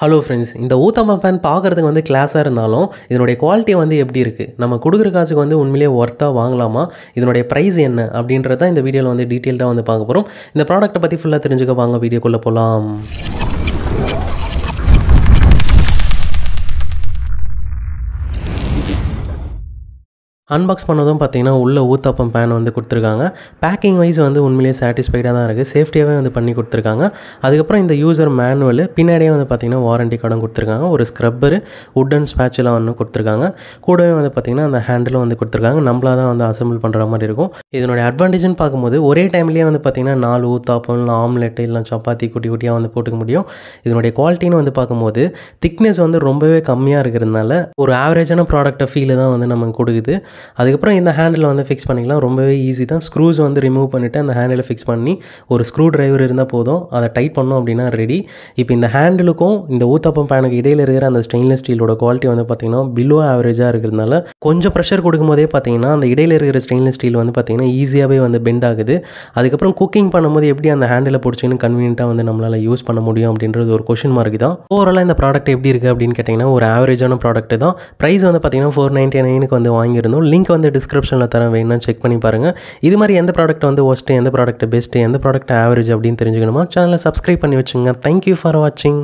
Hello friends, இந்த uttapam pan பார்க்குறதுக்கு வந்து கிளாஸாக இருந்தாலும் இதனுடைய குவாலிட்டி வந்து எப்படி இருக்குது, நம்ம கொடுக்குற காசுக்கு வந்து உண்மையிலேயே ஒர்த்தாக வாங்கலாமா, இதனுடைய ப்ரைஸ் என்ன அப்படின்றத இந்த வீடியோவில் வந்து டீட்டெயில்டாக வந்து பார்க்க போகிறோம். இந்த ப்ராடக்ட்டை பற்றி ஃபுல்லாக தெரிஞ்சுக்க வாங்க வீடியோக்குள்ளே போகலாம். அன்பாக்ஸ் பண்ணதும் பார்த்தீங்கன்னா உள்ள ஊத்தப்பம் பேன் வந்து கொடுத்துருக்காங்க. பேக்கிங் வைஸ் வந்து உண்மையிலேயே சாட்டிஸ்ஃபைடாக தான் இருக்குது. சேஃப்டியாகவே வந்து பண்ணி கொடுத்துருக்காங்க. அதுக்கப்புறம் இந்த யூசர் மேனுவல் பின்னாடியே வந்து பார்த்திங்கன்னா வாரண்டி கார்டும் கொடுத்துருக்காங்க. ஒரு ஸ்க்ரப்பரு, உட்டன் ஸ்பேட்சுலாம் ஒன்று கொடுத்துருக்காங்க. கூடவே வந்து பார்த்திங்கன்னா அந்த ஹேண்டிலும் வந்து கொடுத்துருக்காங்க. நம்மளாக தான் வந்து அசம்பிள் பண்ணுற மாதிரி இருக்கும். இதனுடைய அட்வான்டேஜ்னு பார்க்கும்போது ஒரே டைம்லேயே வந்து பார்த்திங்கன்னா 4 ஊத்தாப்பம், இல்லை ஆம்லெட், இல்லை சப்பாத்தி குட்டி குட்டியாக வந்து போட்டுக்க முடியும். இதனுடைய குவாலிட்டின்னு வந்து பார்க்கும்போது திக்னஸ் வந்து ரொம்பவே கம்மியாக இருக்கிறதுனால ஒரு ஆவரேஜான ப்ராடக்ட்டை ஃபீல் தான் வந்து நமக்கு கொடுக்குது. அதுக்கப்புறம் இந்த ஹேண்டில் வந்து ஃபிக்ஸ் பண்ணிக்கலாம். ரொம்பவே ஈஸி தான். ஸ்க்ரூஸ் வந்து ரிமூவ் பண்ணிவிட்டு அந்த ஹேண்டில் ஃபிக்ஸ் பண்ணி ஒரு ஸ்க்ரூ டிரைவர் இருந்தால் போதும். அதை டைட் பண்ணோம் அப்படின்னா ரெடி. இப்போ இந்த ஹேண்டிலுக்கும் இந்த ஊத்தப்பம் பேனுக்கு இடையில் இருக்கிற அந்த ஸ்டெயின்லெஸ் ஸ்டீலோட குவாலிட்டி வந்து பார்த்திங்கன்னா பிலோ ஆவரேஜாக இருக்கிறதுனால கொஞ்சம் ப்ரெஷர் கொடுக்கும் போதே பார்த்திங்கன்னா அந்த இடையில் இருக்கிற ஸ்டெயின்லெஸ் ஸ்டீல் வந்து பார்த்திங்கன்னா ஈஸியாகவே வந்து பெண்ட் ஆகுது. அதுக்கப்புறம் குக்கிங் பண்ணும்போது எப்படி அந்த ஹேண்டில் பிடிச்சின்னு கன்வீனியன்ட்டாக வந்து நம்மளால் யூஸ் பண்ண முடியும் அப்படின்றது ஒரு கொஷின் மார்க் தான். ஓவராலாக இந்த ப்ராடக்ட் எப்படி இருக்குது அப்படின்னு கேட்டிங்கன்னா ஒரு ஆவரேஜான ப்ராடக்ட் தான். ப்ரைஸ் வந்து பார்த்திங்கன்னா 499 வந்து வாங்கியிருந்தோம். லிங்க் வந்து டிஸ்கிரிப்ஷனில் தரேன், வேணும்னா செக் பண்ணி பாருங்கள். இது மாதிரி எந்த ப்ராடக்ட் வந்து ஒஸ்ட்டு, எந்த ப்ராடக்ட் பெஸ்ட்டு, எந்த ப்ராடக்ட் ஆவரேஜ் அப்படின்னு தெரிஞ்சுக்கணுமா சேனலை சப்ஸ்கிரைப் பண்ணி வச்சுங்க. தேங்க்யூ ஃபார் வாட்சிங்.